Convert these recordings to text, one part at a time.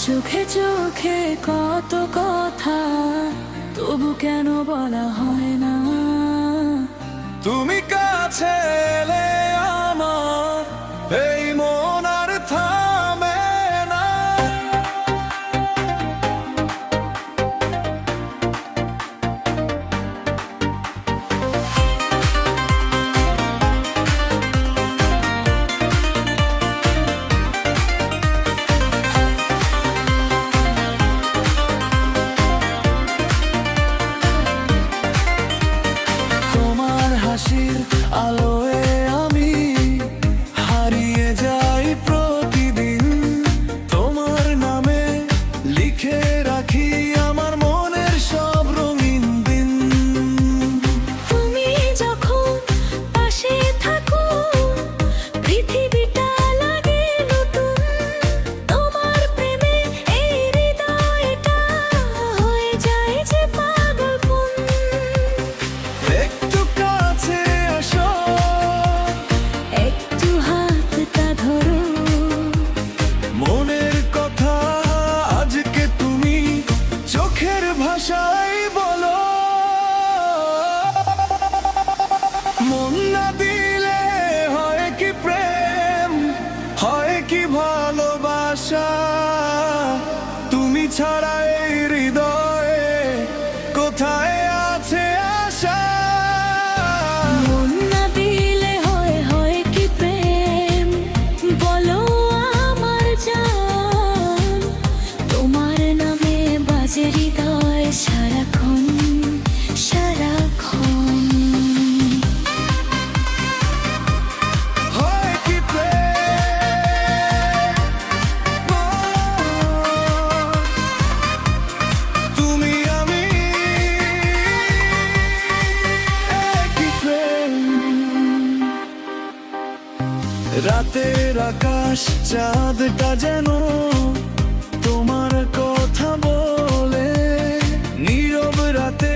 চোখে চোখে কত কথা, তবু কেন বলা হয় না? তুমি কাছে এলে আমার এই মন আর থামে না। তোমার হাসির আলোয় আমি হারিয়ে যাই প্রতিদিন। তোমার নামে লিখে রাখি আমার মনের সব রঙিন দিন। তুমি যখন পাশে থাকো পৃথিবীটা লাগে নতুন। তোমার প্রেমে এই হৃদয়টা হয়ে যায় যে পাগলপন। একটু কাছে আসো, একটু হাতটা ধরো, মনের কথা আজকে তুমি চোখের ভাষায় বলো। মন না দিলে হয় কি প্রেম, হয় কি ভালোবাসা? তুমি ছাড়া এই হৃদয়ে কোথায় আছে আশা? মন না দিলে হয় কি প্রেম, বলো আমার জান। তোমার নামে বাজে হৃদয় সারাক্ষণ সারাক্ষণ। হয় কি প্রেম, তুমি আমি একই প্রেম। রাতের আকাশ চাঁদটা যেন তোমার কথা বলে। নীরব রাতে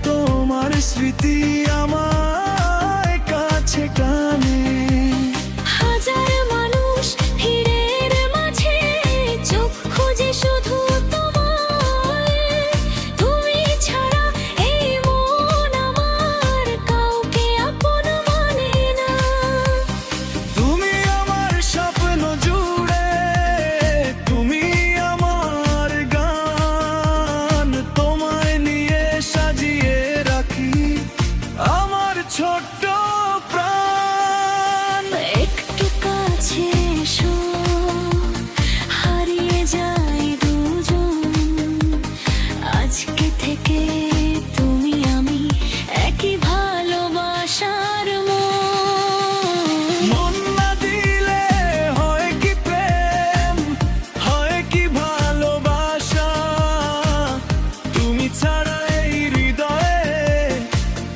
তোমার স্মৃতি আমায় কাছে টানে। হাজার মানুষ ভিড়ের মাঝে চোখ খোঁজে শুধু তোমায়। তুমি ছাড়া এই মন আমার কাউকে আপন মানে না। তুমি আমার স্বপ্ন জুড়ে, তুমি আমার গান। তোমায় নিয়ে সাজিয়ে রাখি আমার ছোট্ট প্রাণ। একটু কাছে এসো, হারিয়ে যাই দুজন। আজকে থেকে তুমি আমি একই ভালোবাসার মন। মন না দিলে হয় কি প্রেম, হয় কি ভালোবাসা? তুমি ছাড়া এই হৃদয়ে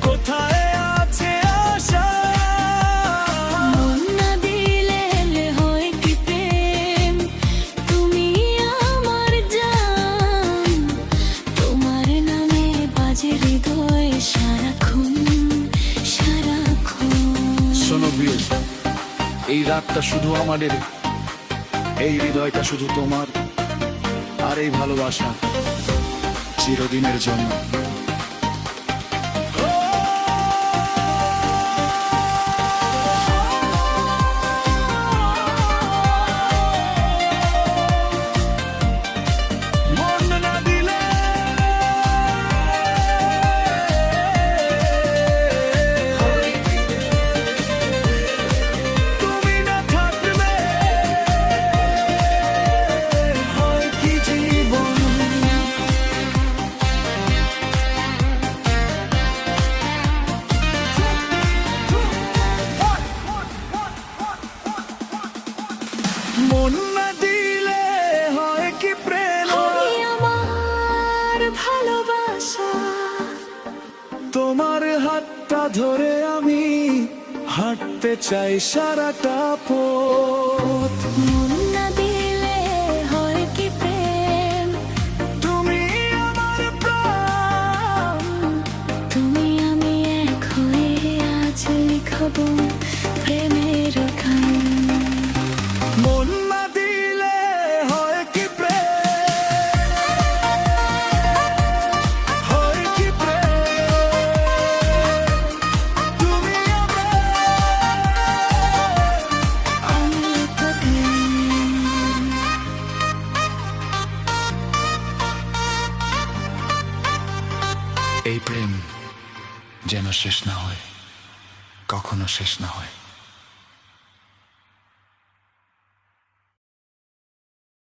কোথায় আছে আশা? মন না দিলে হয় কি প্রেম, তুমি আমার জান। তোমার নামে বাজে হৃদয় সারাক্ষণ সারাক্ষণ। শোনো বীর, এই রাতটা শুধু আমাদের, এই হৃদয়টা শুধু তোমার, আর এই ভালোবাসা চিরদিনের জন্য। মন না দিলে তুমি না থাকবে হয় কি জীবন। মন না দিলে হয় কি প্রেম, তুমি আমার ভালোবাসা। তোমার হাতটা ধরে আমি হাঁটতে চাই সারাটা পথ। মন না দিলে হয় কি প্রেম, তুমি আমার প্রাণ। তুমি আমি এক হয়ে আজ লিখব প্রেমের গান। মন না দিলে হয় কি প্রেম, এই প্রেম যেন শেষ না হয়, কখনো শেষ না হয়।